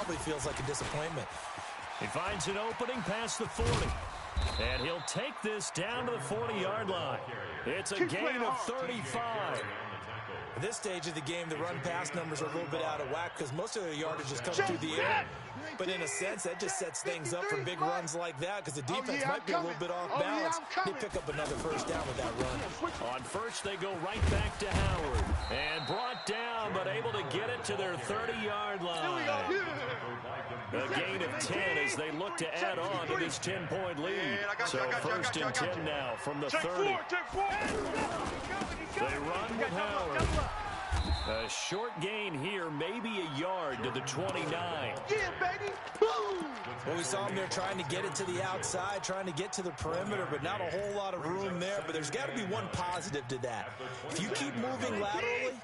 probably feels like a disappointment. He finds an opening past the 40. And he'll take this down to the 40-yard line. It's a gain of 35. At this stage of the game, the run-pass numbers are a little bit out of whack because most of their yardage is coming through the air. But in a sense, that just sets things up for big runs like that because the defense might be a little bit off balance. They pick up another first down with that run. On first, they go right back to Howard. And brought down, but able to get it to their 30-yard line. A gain of 10 as they look to add on to this 10-point lead. So first and 10 now from the 30. They run with Howard. A short gain here, maybe a yard to the 29. Yeah, baby. Well, we saw him there trying to get it to the outside, trying to get to the perimeter, but not a whole lot of room there. But there's got to be one positive to that. If you keep moving laterally,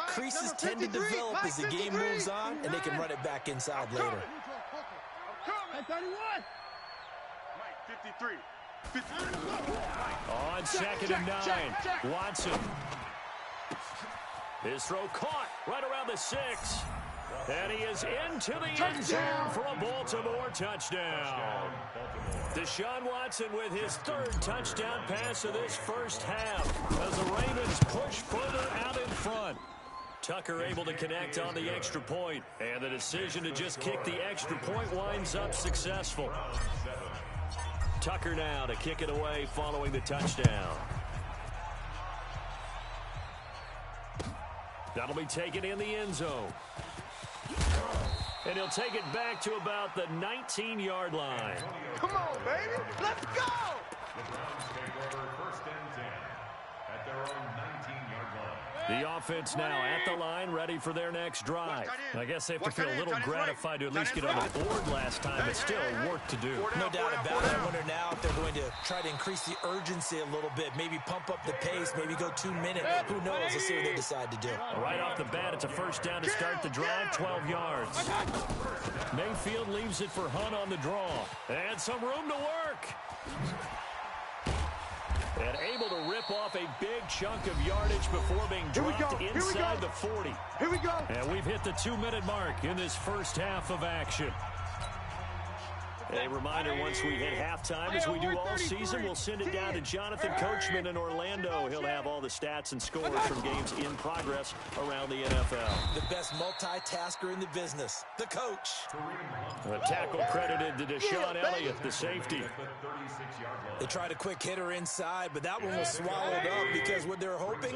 creases tend to develop as the game moves on, and they can run it back inside later. 31. Mike, 53. On second and 9, Watson. His throw caught right around the 6. And he is into the end zone for a Baltimore touchdown. Deshaun Watson with his third touchdown pass of this first half as the Ravens push further out in front. Tucker able to connect on the extra point, and the decision to just kick the extra point winds up successful. Tucker now to kick it away following the touchdown. That'll be taken in the end zone. And he'll take it back to about the 19-yard line. Come on, baby. Let's go. The Browns take over first and 10 at their own 19-yard line. The offense now at the line, ready for their next drive. I guess they have to feel a little gratified to at least get on the board last time, but still work to do. No doubt about it. I wonder now if they're going to try to increase the urgency a little bit, maybe pump up the pace, maybe go 2 minutes. Who knows? Let's see what they decide to do. Right off the bat, it's a first down to start the drive, 12 yards. Mayfield leaves it for Hunt on the draw. And some room to work. And able to rip off a big chunk of yardage before being dropped inside the 40. Here we go. And we've hit the 2-minute mark in this first half of action. A reminder, once we hit halftime, as we do all season, we'll send it down to Jonathan Coachman in Orlando. He'll have all the stats and scores from games in progress around the NFL. The best multitasker in the business, the coach. A tackle credited to Deshaun Elliott, the safety. They tried a quick hitter inside, but that one was swallowed up because what they're hoping,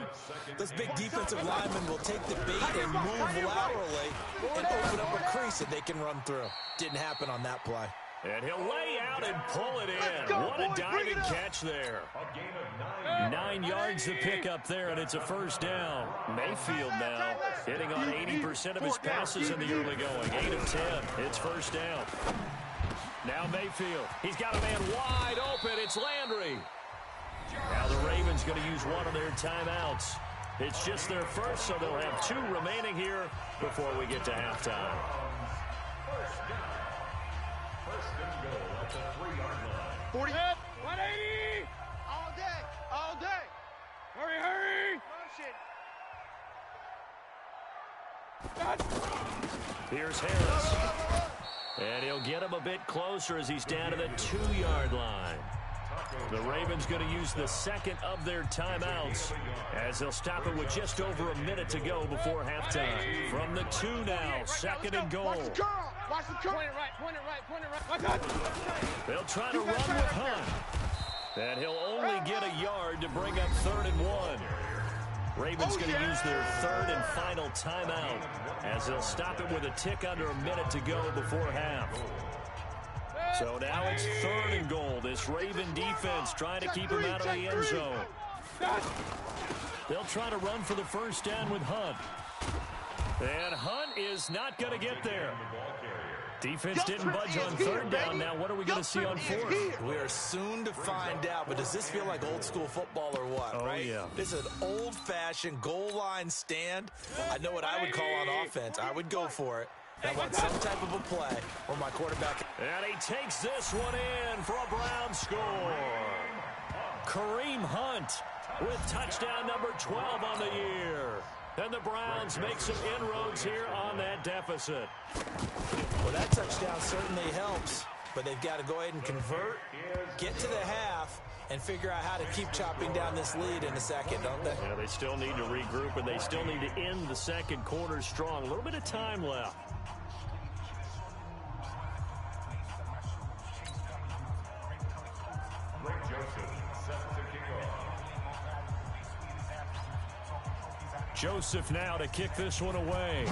those big defensive linemen will take the bait and move laterally and open up a crease that they can run through. Didn't happen on that play. And he'll lay out and pull it in. What a diving catch there. 9 yards to pick up there, and it's a first down. Mayfield now hitting on 80% of his passes in the early going. 8 of 10. It's first down. Now Mayfield. He's got a man wide open. It's Landry. Now the Ravens going to use one of their timeouts. It's just their first, so they'll have 2 remaining here before we get to halftime. First and goal at the 3-yard line. 40. 180. All day. All day. Hurry. Here's Harris. And he'll get him a bit closer as he's down to the 2-yard line. The Ravens going to use the second of their timeouts as they'll stop it with just over a minute to go before halftime. From the 2 now, second and goal. Watch the curl. Point it right. They'll try to run with Hunt. And he'll only get a yard to bring up 3rd and 1. Ravens going to use their 3rd and final timeout as they'll stop it with a tick under a minute to go before half. So now it's 3rd and goal. This Raven defense trying to keep him out of the end zone. They'll try to run for the first down with Hunt. And Hunt is not going to get there. Defense didn't budge on 3rd down. Now what are we going to see on 4th? We are soon to find out, but does this feel like old school football or what, right? Yeah. This is an old-fashioned goal line stand. I know what I would call on offense. I would go for it. I want some type of a play where my quarterback... And he takes this one in for a Brown score. Kareem Hunt with touchdown number 12 on the year. And the Browns make some inroads here on that deficit. Well, that touchdown certainly helps, but they've got to go ahead and convert, get to the half, and figure out how to keep chopping down this lead in a second, don't they? Yeah, they still need to regroup, and they still need to end the second quarter strong. A little bit of time left. Joseph now to kick this one away.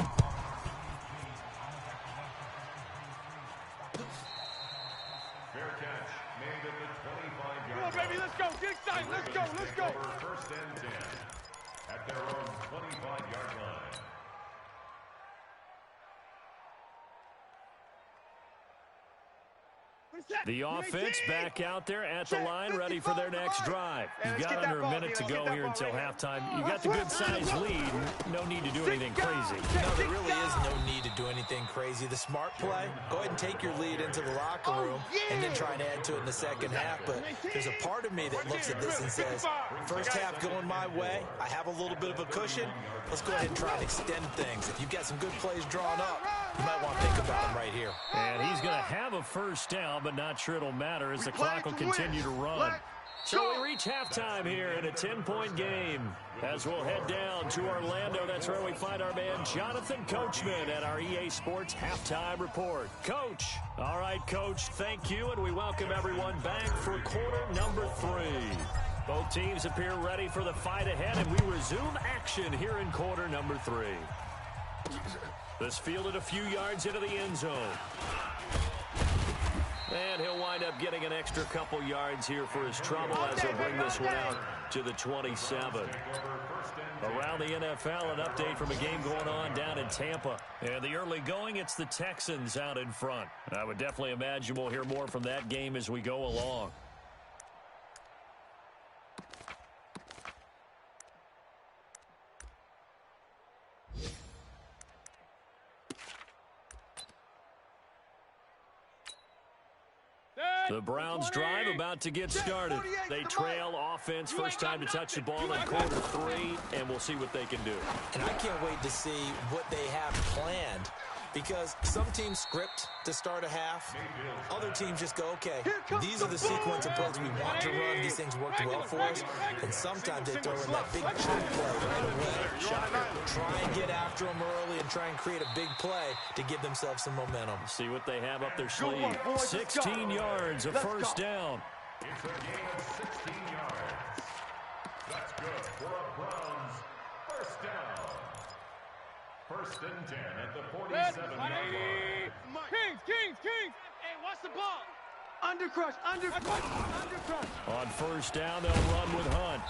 Fair catch made at the 25-yard line. Come on, baby, let's go. Get excited. Let's go. Let's go. First and 10 at their own 25-yard line. The offense back out there at the line, ready for their next drive. You've got under a minute to go here until halftime. You got the good-sized lead. No need to do anything crazy. No, there really is no need to do anything crazy. The smart play, go ahead and take your lead into the locker room and then try and add to it in the second half. But there's a part of me that looks at this and says, first half going my way, I have a little bit of a cushion. Let's go ahead and try and extend things. If you've got some good plays drawn up, you might want to think about them right here. And he's going to have a first down, but not sure it'll matter as the clock will continue to run. So we reach halftime here in a 10-point game. As we'll head down to Orlando, that's where we find our man Jonathan Coachman at our EA Sports Halftime Report. Coach. All right, Coach, thank you, and we welcome everyone back for quarter number 3. Both teams appear ready for the fight ahead, and we resume action here in quarter number 3. This fielded a few yards into the end zone. And he'll wind up getting an extra couple yards here for his trouble as he'll bring this one out to the 27. Around the NFL, an update from a game going on down in Tampa. And the early going, it's the Texans out in front. I would definitely imagine we'll hear more from that game as we go along. The Browns drive about to get started. They trail offense first time to touch the ball in quarter 3, and we'll see what they can do. And I can't wait to see what they have planned, because some teams script to start a half. Other teams just go, okay, these are the sequence of plays we want to run. These things worked well for us. And sometimes they throw in that big chunk play right away. Try and get after them early and try and create a big play to give themselves some momentum. See what they have up their sleeve. 16 yards, a first down. It's a gain of 16 yards. That's good for a Browns first down. First and 10 at the 47-yard line. Kings. Hey, watch the ball. Undercrush. On first down, they'll run with Hunt.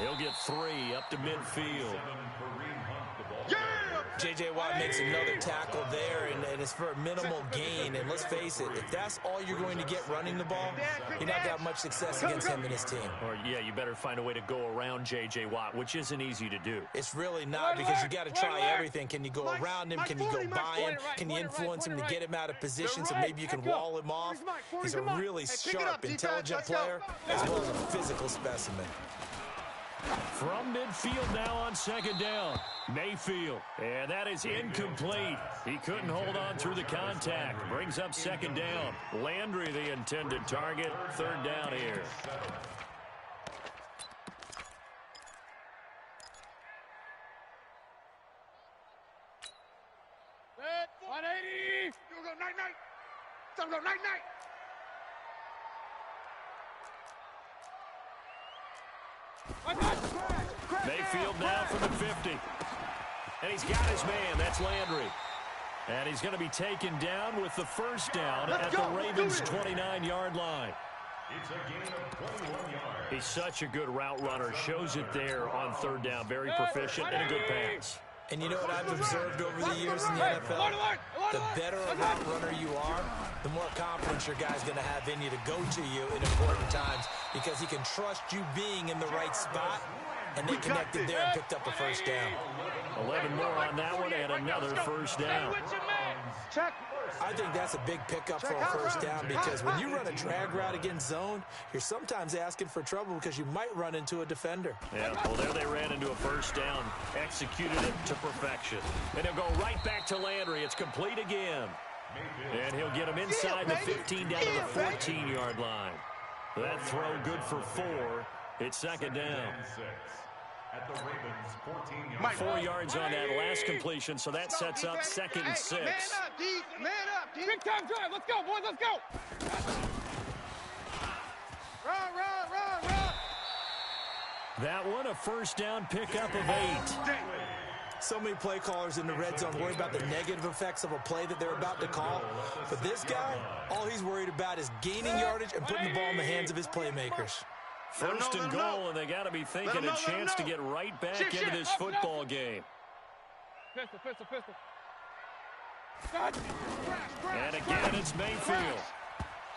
He'll get 3 up to midfield. J.J. Watt makes another tackle there, and it's for a minimal gain. And let's face it, if that's all you're going to get running the ball, you're not going to have much success against him and his team. Or, yeah, you better find a way to go around J.J. Watt, which isn't easy to do. It's really not, because you got to try everything. Can you go around him? Can you go by him? Can you influence him to get him out of position so maybe you can wall him off? He's a really sharp, intelligent player, as well as a physical specimen. From midfield now on second down, Mayfield. And that is incomplete. He couldn't hold on through the contact. Brings up second down. Landry, the intended target. Third down here. Set, 180. You go night. Some go night. Mayfield now from the 50. And he's got his man. That's Landry. And he's going to be taken down with the first down at the Ravens' 29-yard line. It's a gain of 21 yards. He's such a good route runner. Shows it there on third down. Very proficient and a good pass. And you know what I've observed over the years in the NFL? The better a route runner you are, the more confidence your guy's going to have in you to go to you in important times, because he can trust you being in the right spot, and they connected there and picked up a first down. 11 more on that one and another first down. I think that's a big pickup for a first down, because when you run a drag route against zone, you're sometimes asking for trouble because you might run into a defender. Yeah, well, there they ran into a first down, executed it to perfection. And they'll go right back to Landry. It's complete again. And he'll get him inside the 15 down to the 14-yard line. That throw good for 4. It's second down. At the Ravens 14-yard 4 yards on that last completion, so that sets up 2nd and 6. Man up, D. Man up, D. Big time drive. Let's go, boys. Let's go. Run. That one, a first down pickup of 8. So many play callers in the red zone worry about the negative effects of a play that they're about to call. But this guy, all he's worried about is gaining yardage and putting the ball in the hands of his playmakers. First and goal, and they got to be thinking a chance to get right back into this football game. Pistol. And again, it's Mayfield.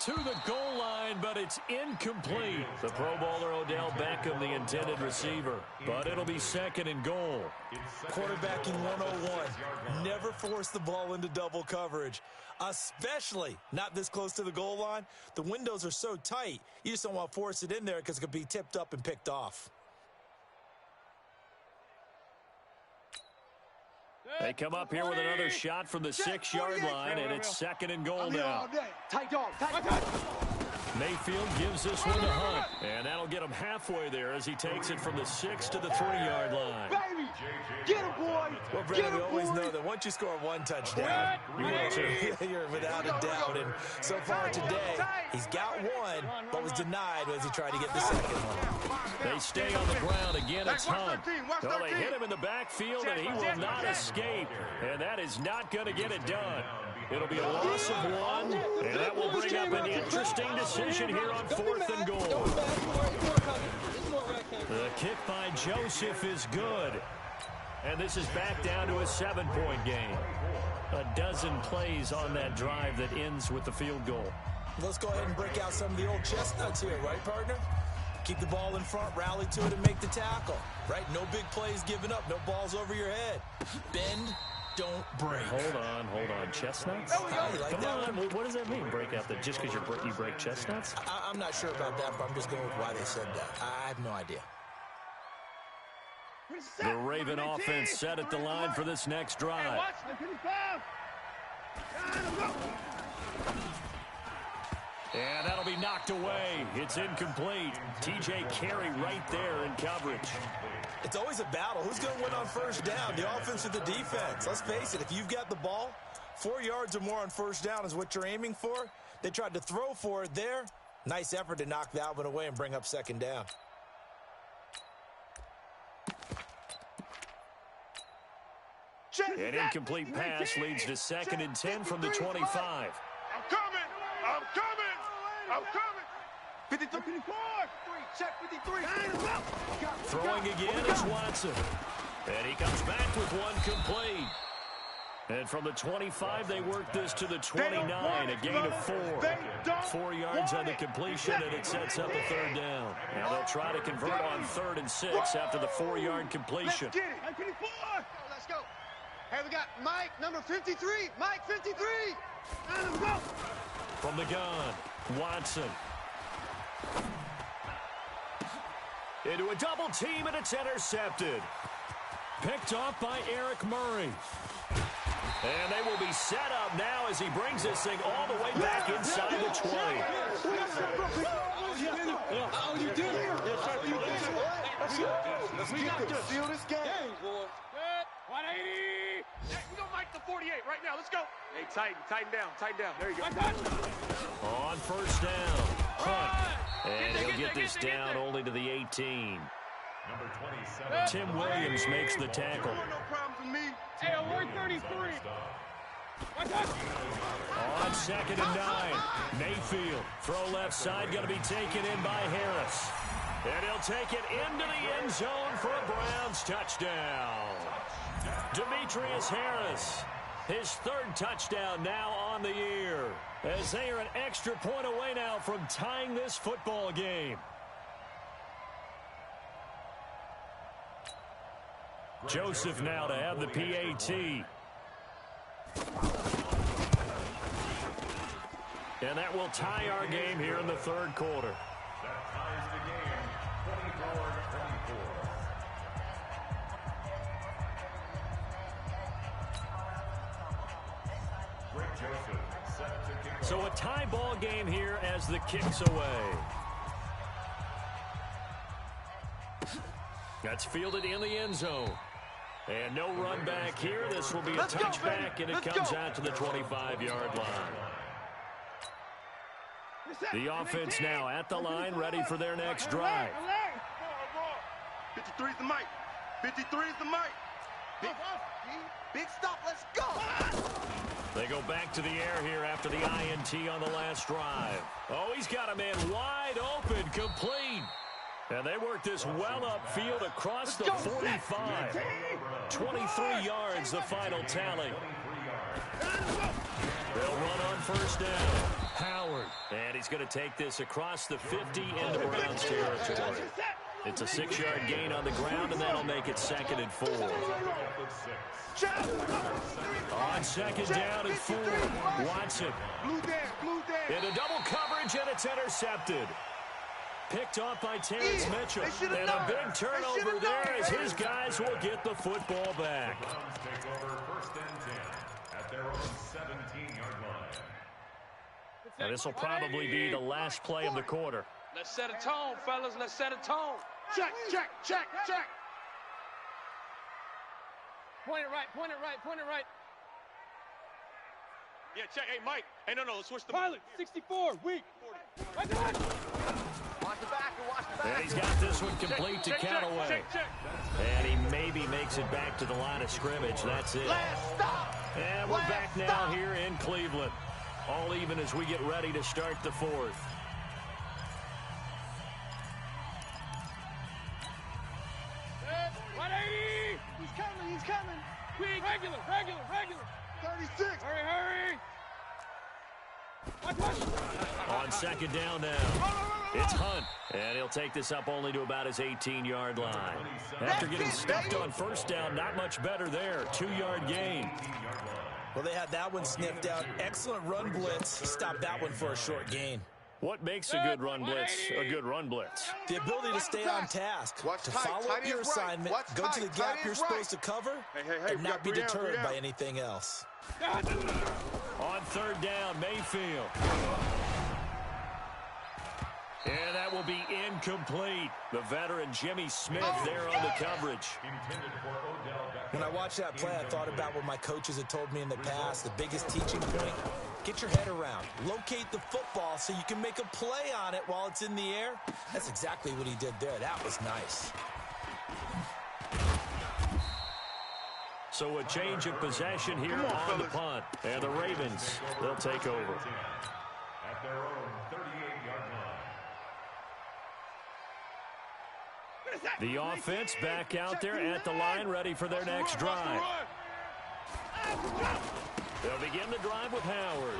To the goal line, but it's incomplete. The Pro Bowler Odell Beckham, the intended receiver. But it'll be 2nd and goal. Quarterbacking 101. Never force the ball into double coverage, especially not this close to the goal line. The windows are so tight, you just don't want to force it in there because it could be tipped up and picked off. They come up here with another shot from the 6-yard line, and it's 2nd and goal now. Tight dog. Mayfield gives this one to Hunt, and that'll get him halfway there as he takes it from the 6 to the 3-yard line. Baby, get him, boy. Well, Brandon, we always know that once you score 1 touchdown, you're without a doubt. And so far today, he's got 1, but was denied as he tried to get the 2nd one. They stay on the ground. Again, it's Hunt. Well, they hit him in the backfield, and he will not escape. And that is not going to get it done. It'll be a loss of 1, and that will bring up an interesting decision here on 4th and goal. The kick by Joseph is good. And this is back down to a 7-point game. A dozen plays on that drive that ends with the field goal. Let's go ahead and break out some of the old chestnuts here, right, partner? Keep the ball in front, rally to it, and make the tackle. Right? No big plays given up, no balls over your head. Bend, don't break. Hold on. Chestnuts? Come on. What does that mean? Break out just because you break chestnuts? I'm not sure about that, but I'm just going with why they said that. I have no idea. The Raven offense set at the line for this next drive. And that'll be knocked away. It's incomplete. T.J. Carey right there in coverage. It's always a battle. Who's going to win on first down, the offense or the defense? Let's face it, if you've got the ball, 4 yards or more on first down is what you're aiming for. They tried to throw for it there. Nice effort to knock that one away and bring up 2nd down. An incomplete pass leads to 2nd and 10 from the 25. I'm coming. 53. Check 53. Throwing again is Watson. And he comes back with 1 complete. And from the 25, they work this to the 29, a gain of 4. 4 yards on the completion, and it sets up a 3rd down. Now they'll try to convert on 3rd and 6 after the 4-yard completion. Let's go. Hey, we got Mike, number 53. Mike, 53. Let's go. From the gun, Watson. Into a double team, and it's intercepted. Picked off by Eric Murray. And they will be set up now as he brings this thing all the way back inside the 20. We got to seal this game, boy. 180. Hey, we gonna make the 48 right now. Let's go. Hey, tighten down. There you go. On first down, Hunt. And he'll get this down only to the 18. Number 27. Tim Williams makes the tackle. No problem for me. Hey, alert 33. On 2nd and 9, Mayfield. Throw left side, going to be taken in by Harris. And he'll take it into the end zone for a Browns touchdown. Demetrius Harris, his 3rd touchdown now on the year, as they are an extra point away now from tying this football game. Joseph now to have the PAT. And that will tie our game here in the 3rd quarter. That ties the game, 24-24. Greg Joseph So a tie ball game here as the kick's away. That's fielded in the end zone. And no run back here. This will be a touchback, and it comes out to the 25-yard line. The offense now at the line, ready for their next drive. 53 is the mic. 53 is the mic. Big stop. Let's go. They go back to the air here after the INT on the last drive. Oh, he's got a man wide open, complete. And they work this well upfield across the 45. 23 yards, the final tally. They'll run on first down. Howard. And he's going to take this across the 50 into Browns territory. It's a 6-yard gain on the ground, and that'll make it 2nd and 4. On 2nd down and 4. Watson. Into double coverage, and it's intercepted. Picked off by Terrence Mitchell. And a big turnover there as his guys will get the football back. The Browns take over 1st and 10 at their own 17-yard line. And this will probably be the last play of the quarter. Let's set a tone, fellas. Let's set a tone. Check. Point it right. Yeah, check. Hey, Mike. Hey, no, let's switch the Pilot, 64, weak. Watch the back. And he's got this one complete to Callaway. And he maybe makes it back to the line of scrimmage. That's it. And we're back now here in Cleveland. All even as we get ready to start the 4th. He's coming. Quick. Regular. 36. Hurry. On 2nd down now. It's Hunt. And he'll take this up only to about his 18-yard line. After getting stuffed on first down, not much better there. 2-yard gain. Well, they had that one sniffed out. Excellent run blitz. He stopped that one for a short gain. What makes a good run blitz a good run blitz? The ability to stay on task, to follow up your assignment, go to the gap you're supposed to cover, and not be deterred by anything else. On 3rd down, Mayfield. And that will be incomplete. The veteran Jimmy Smith there on the coverage. When I watched that play, I thought about what my coaches had told me in the past. The biggest teaching point, get your head around. Locate the football so you can make a play on it while it's in the air. That's exactly what he did there. That was nice. So a change of possession here on the punt. And the Ravens, they'll take over. At their own 38-yard line. The offense back out there at the line, ready for their next drive. They'll begin the drive with Howard.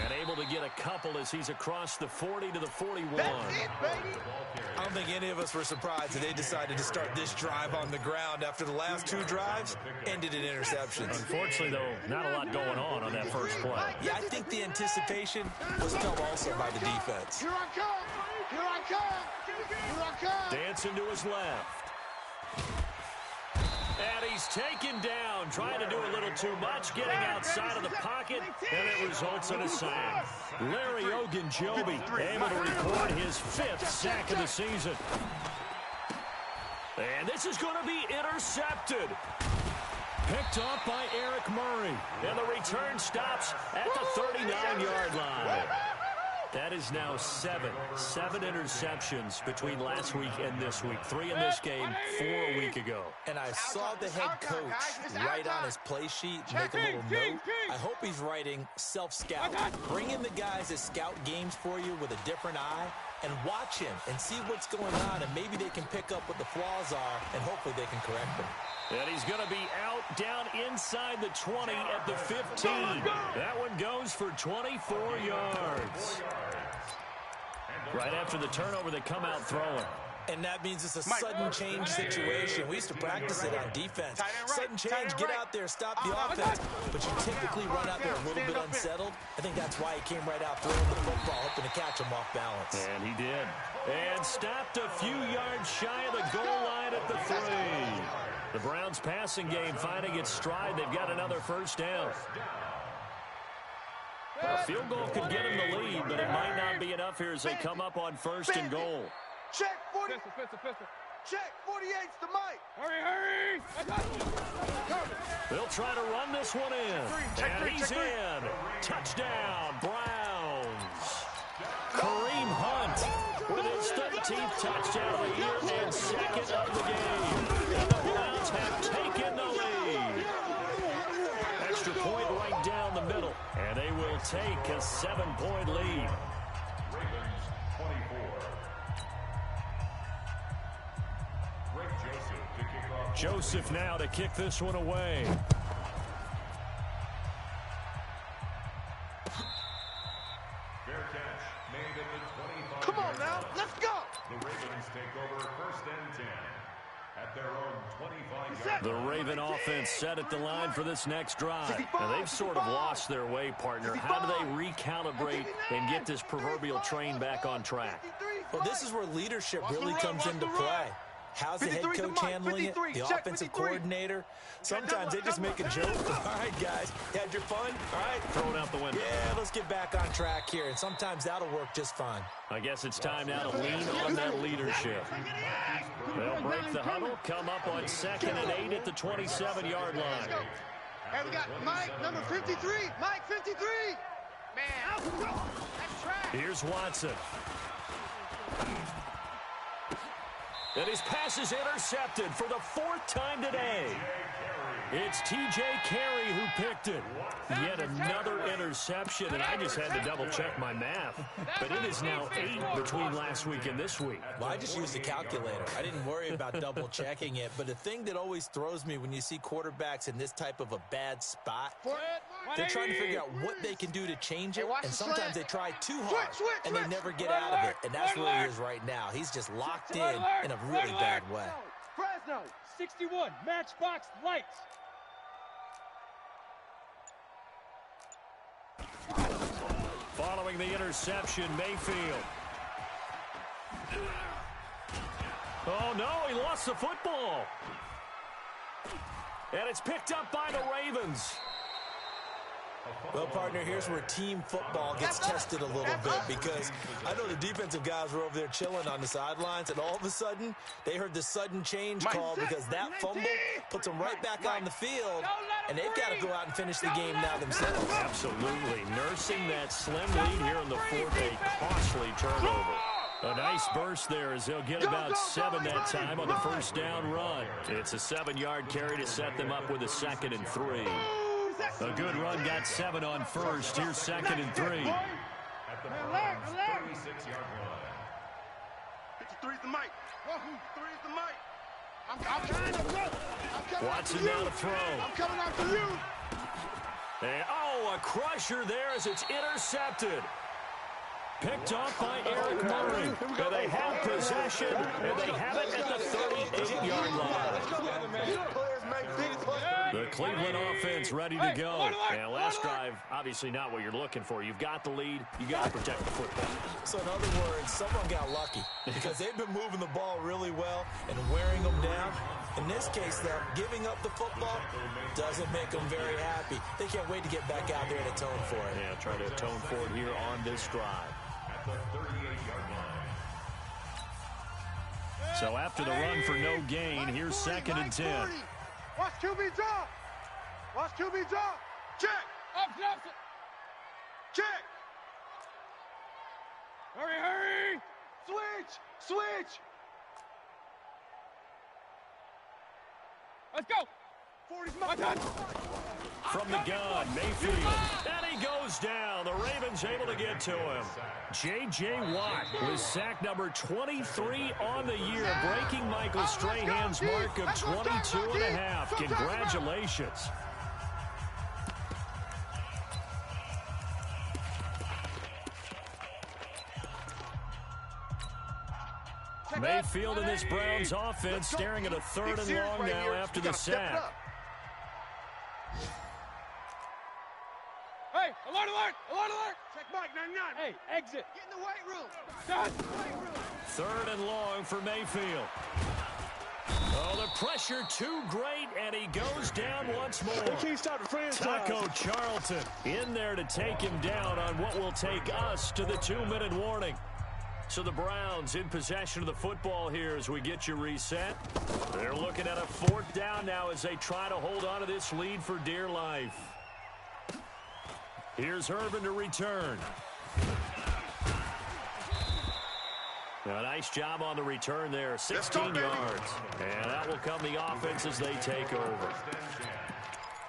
And able to get a couple as he's across the 40 to the 41. I don't think any of us were surprised that they decided to start this drive on the ground after the last 2 drives ended in interceptions. Unfortunately, though, not a lot going on that first play. Yeah, I think the anticipation was felt also by the defense. Here I come. Dancing to his left. And he's taken down, trying to do a little too much, getting outside of the pocket, and it results in a sack. Larry Ogunjobi able to record his 5th sack of the season. And this is going to be intercepted. Picked off by Eric Murray. And the return stops at the 39-yard line. That is now 7 interceptions between last week and this week. 3 in this game, 4 a week ago. And I saw the head coach write on his play sheet, make a little note. I hope he's writing self-scout. Bring in the guys that scout games for you with a different eye and watch him and see what's going on, and maybe they can pick up what the flaws are, and hopefully they can correct them. And he's going to be out down inside the 20 at the 15. That one goes for 24 yards. Right after the turnover, they come out throwing. And that means it's a sudden change situation. We used to practice it on defense. Sudden change, get out there, stop the offense. But you typically run out there a little bit unsettled. I think that's why he came right out throwing the football, hoping to catch him off balance. And he did. And stopped a few yards shy of the goal line at the 3. The Browns passing game finding its stride. They've got another first down. A field goal could get him the lead, but it might not be enough here as they come up on first and goal. Check 40. Pistol. Check 48's to Mike. Hurry. They'll try to run this one in. And he's in. Touchdown, Browns. Kareem Hunt with his 13th touchdown of the year and second of the game. And the Browns have taken the lead. Extra point right down the middle. And they will take a 7-point lead. Ravens 24. Joseph now to kick this one away. Fair catch made at the 25. Come on now, let's go. The Ravens take over first and 10 at their own 25-yard line. The Raven offense set at the line for this next drive. Now they've sort of lost their way, partner. How do they recalibrate and get this proverbial train back on track? Well, this is where leadership really comes into play. How's the head coach handling it? The offensive coordinator? Sometimes they just make a joke. All right, guys, you had your fun? All right. Throw it out the window. Yeah, let's get back on track here. And sometimes that'll work just fine. I guess it's time now to lean on that leadership. They'll break the huddle, come up on 2nd and 8 at the 27-yard line. Hey, we got Mike, number 53. Mike, 53. Man, that's trash. Here's Watson. And his pass is intercepted for the 4th time today. It's T.J. Carey who picked it. Yet another interception, and I just had to double-check my math. But it is now 8 between last week and this week. Well, I just used a calculator. I didn't worry about double-checking it. But the thing that always throws me when you see quarterbacks in this type of a bad spot, they're trying to figure out what they can do to change it, and sometimes they try too hard, and they never get out of it. And that's where he is right now. He's just locked in a really bad way. Fresno, 61, Matchbox Lights. Following the interception, Mayfield. Oh, no, he lost the football. And it's picked up by the Ravens. Well, partner, here's where team football gets tested a little bit, because I know the defensive guys were over there chilling on the sidelines, and all of a sudden, they heard the sudden change call because that fumble puts them right back on the field, and they've got to go out and finish the game now themselves. Absolutely. Nursing that slim lead here in the 4th, a costly turnover. A nice burst there as they'll get about 7 that time on the first down run. It's a 7-yard carry to set them up with a 2nd and 3. A good run got 7 on first. Here's 2nd and 3. At the Browns' 36-yard line. 53's the mic. 3's the mic. I'm coming Watson now to throw. I'm coming after you. And, a crusher there as it's intercepted. Picked off by Eric Murray. And they have possession, and they have it at the 38-yard line. The Cleveland offense ready to go. And last drive, obviously not what you're looking for. You've got the lead. You got to protect the football. So in other words, someone got lucky because they've been moving the ball really well and wearing them down. In this case, though, giving up the football doesn't make them very happy. They can't wait to get back out there and atone for it. Yeah, try to atone for it here on this drive. At the 38-yard line. So after the run for no gain, here's 2nd and 10. Watch QB drop. Watch QB drop. Check. Up, check. Hurry. Switch. Let's go. 40's my touch. From the gun, Mayfield. And he goes down. The Ravens able to get to him. J.J. Watt with sack number 23 on the year, breaking Michael Strahan's mark of 22.5. Congratulations. Mayfield and this Browns offense staring at a 3rd and long now after the sack. Hey, alert! Check Mike, 99. Hey, exit. Get in the weight room. Done. 3rd and long for Mayfield. Oh, the pressure too great, and he goes down once more. They can't stop the franchise. Taco Charlton in there to take him down on what will take us to the 2-minute warning. So the Browns in possession of the football here as we get you reset. They're looking at a 4th down now as they try to hold on to this lead for dear life. Here's Irvin to return. A nice job on the return there, 16 yards. And that will come the offense as they take over.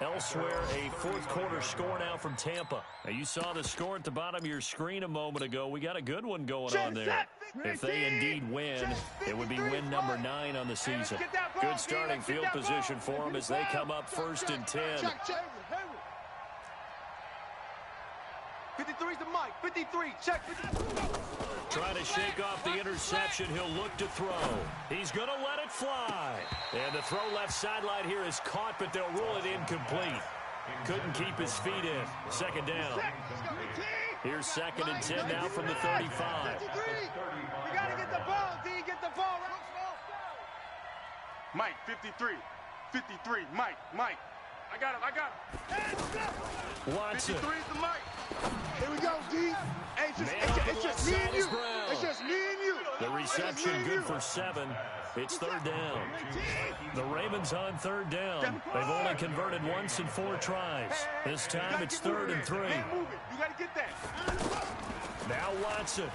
Elsewhere, a 4th quarter score now from Tampa. Now, you saw the score at the bottom of your screen a moment ago. We got a good one going on there. If they indeed win, it would be win number 9 on the season. Good starting field position for them as they come up 1st and 10. 53's the mic. 53. Check. 53. Trying to shake off the interception. He'll look to throw. He's going to let it fly. And the throw left sideline here is caught, but they'll rule it incomplete. Couldn't keep his feet in. 2nd down. Here's 2nd and 10 now from the 35. 53. You got to get the ball, D. Get the ball. Mike, 53. 53. Mike. I got him. Watson. 53's the Mike. Here we go, D. Hey, it's just me and you. It's just me and you. The reception good for 7. It's 3rd down. The Ravens on 3rd down. They've only converted once in 4 tries. This time it's 3rd and 3. You got to get that. Now Watson.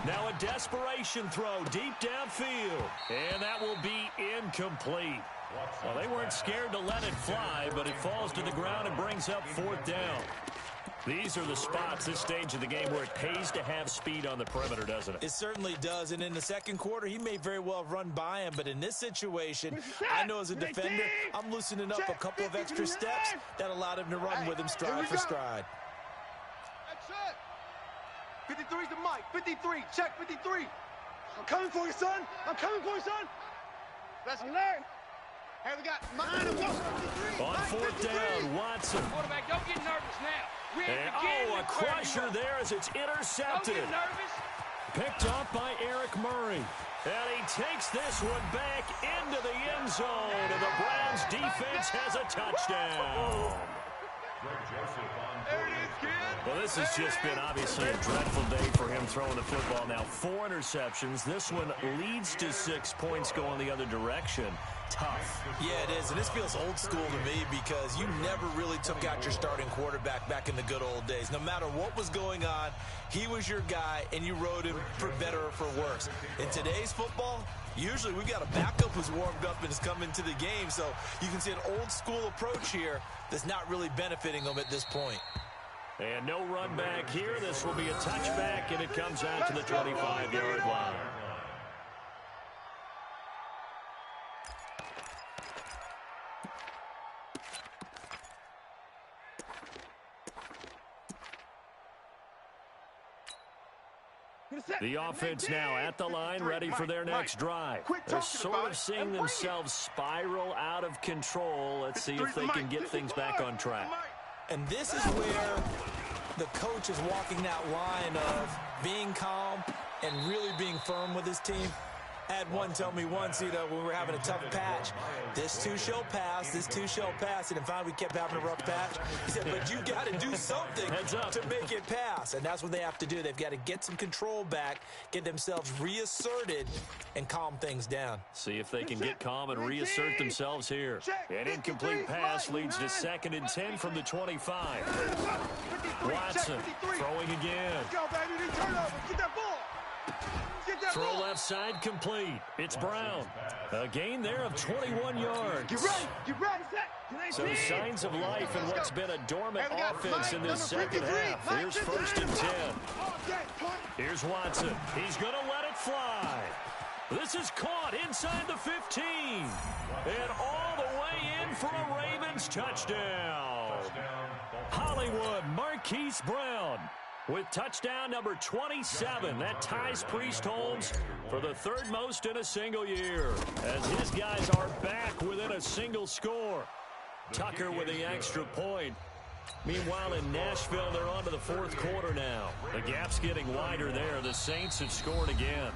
Now a desperation throw deep downfield. And that will be incomplete. Well, they weren't scared to let it fly, but it falls to the ground and brings up 4th down. These are the spots, this stage of the game, where it pays to have speed on the perimeter, doesn't it? It certainly does, and in the 2nd quarter, he may very well run by him, but in this situation, I know as a defender, I'm loosening up a couple of extra steps that allowed him to run with him stride for stride. That's it. 53's the mic. 53. Check 53. I'm coming for you, son. Let's alert. Hey, we got mine. On 4th down, Watson. Quarterback, don't get nervous now. And, a crusher there as it's intercepted. Don't get nervous. Picked off by Eric Murray. And he takes this one back into the end zone. And the Browns defense has a touchdown. There it is, kid. Well, this has just been obviously a dreadful day for him throwing the football. Now 4 interceptions. This one leads to 6 points going the other direction. Tough. Yeah, it is, and this feels old school to me because you never really took out your starting quarterback back in the good old days. No matter what was going on, he was your guy, and you rode him for better or for worse. In today's football, usually we've got a backup who's warmed up and has come into the game, so you can see an old school approach here that's not really benefiting them at this point. And no run back here. This will be a touchback, and it comes out to the 25-yard line. The offense now at the line, ready for their next drive. They're sort of seeing themselves spiral out of control. Let's see if they can get things back on track. And this is where the coach is walking that line of being calm and really being firm with his team. I had one tell me once, when we were having a tough patch, this too shall pass, and then finally we kept having a rough patch. He said, but you got to do something to make it pass, and that's what they have to do. They've got to get some control back, get themselves reasserted, and calm things down. See if they can get calm and reassert themselves here. An incomplete pass leads to 2nd and 10 from the 25. Watson throwing again. Go, baby. Turn over. Get that ball. Throw left side complete. It's Brown. A gain there of 21 yards. Get ready. So signs of life in what's been a dormant offense in this 2nd half. Here's 1st and 10. Here's Watson. He's going to let it fly. This is caught inside the 15. And all the way in for a Ravens touchdown. Hollywood Marquise Brown with touchdown number 27. That ties Priest Holmes for the 3rd most in a single year, as his guys are back within a single score. Tucker with the extra point. Meanwhile, in Nashville, they're on to the 4th quarter now. The gap's getting wider there. The Saints have scored again.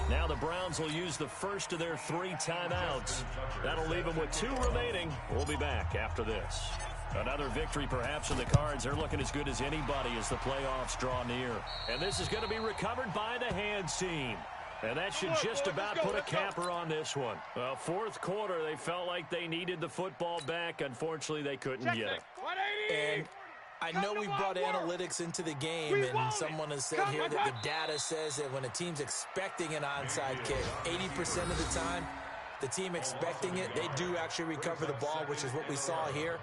Now the Browns will use the first of their 3 timeouts. That'll leave them with 2 remaining. We'll be back after this. Another victory perhaps in the cards. They're looking as good as anybody as the playoffs draw near. And this is going to be recovered by the hands team. And that should just about put a capper on this one. Well, fourth quarter, they felt like they needed the football back. Unfortunately, they couldn't get it. And I know we brought analytics into the game, and someone has said here that the data says that when a team's expecting an onside kick, 80% of the time, the team expecting it, they do actually recover the ball, which is what we saw here.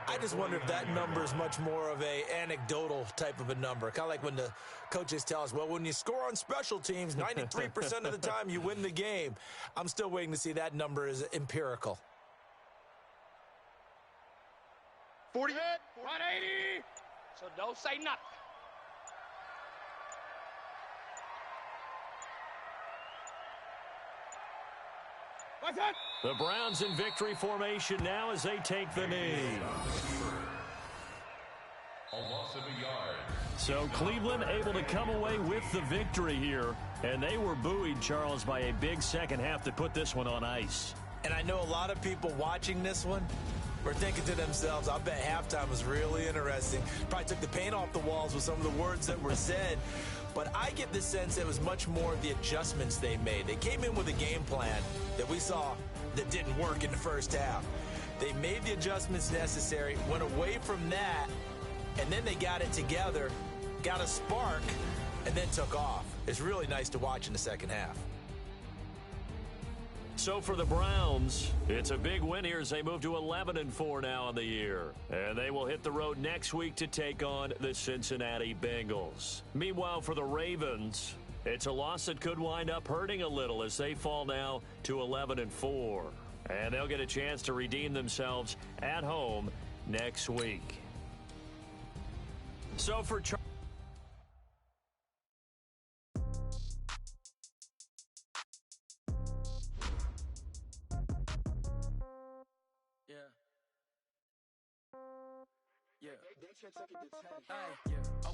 I just wonder if that number is much more of a anecdotal type of a number. Kind of like when the coaches tell us, well, when you score on special teams, 93% of the time you win the game. I'm still waiting to see that number is empirical. 40, 180. So don't say nothing. The Browns in victory formation now as they take the knee. A loss of a yard. So Cleveland able to come away with the victory here. And they were buoyed, Charles, by a big second half that put this one on ice. And I know a lot of people watching this one were thinking to themselves, I bet halftime was really interesting. Probably took the paint off the walls with some of the words that were said. But I get the sense it was much more of the adjustments they made. They came in with a game plan that we saw that didn't work in the first half. They made the adjustments necessary, went away from that, and then they got it together, got a spark, and then took off. It's really nice to watch in the second half. So for the Browns, it's a big win here as they move to 11-4 now in the year. And they will hit the road next week to take on the Cincinnati Bengals. Meanwhile, for the Ravens, it's a loss that could wind up hurting a little as they fall now to 11-4. And they'll get a chance to redeem themselves at home next week. So for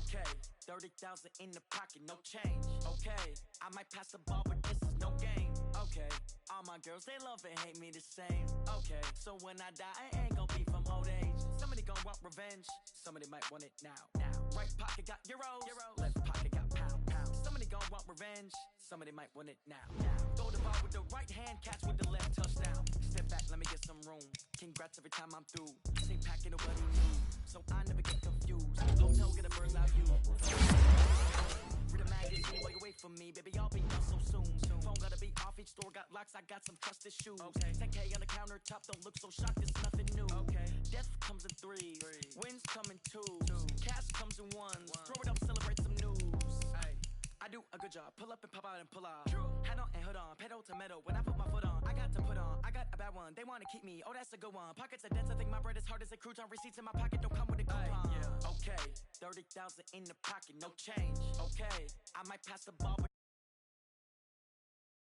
Okay, 30,000 in the pocket, no change. Okay, I might pass the ball, but this is no game. Okay, all my girls, they love and hate me the same. Okay, so when I die, I ain't gonna be from old age. Somebody gonna want revenge, somebody might want it now. Right pocket got euros, left pocket got pound. Somebody gonna want revenge, somebody might want it now. Throw the ball with the right hand, catch with the left, touchdown. Step back, let me get some room. Congrats every time I'm through. Say packing what he knew, so I never get confused. Hotel, get a bird's eye view. Read a magazine, way away from me, baby, I'll be done so soon. Phone gotta be off, each store got locks, I got some trusted shoes. 10K on the countertop, don't look so shocked, it's nothing new. Death comes in threes, wins come in twos, cash comes in ones. Throw it up, celebrate some news. I do a good job, pull up and pop out and pull out. Head on and hood on, pedal to metal. When I put my foot on, I got to put on. I got a bad one, they wanna keep me, oh that's a good one. Pockets are dense, I think my bread is hard as a crouton. Receipts in my pocket don't come with a coupon. Okay, 30,000 in the pocket, no change. Okay, I might pass the ball, but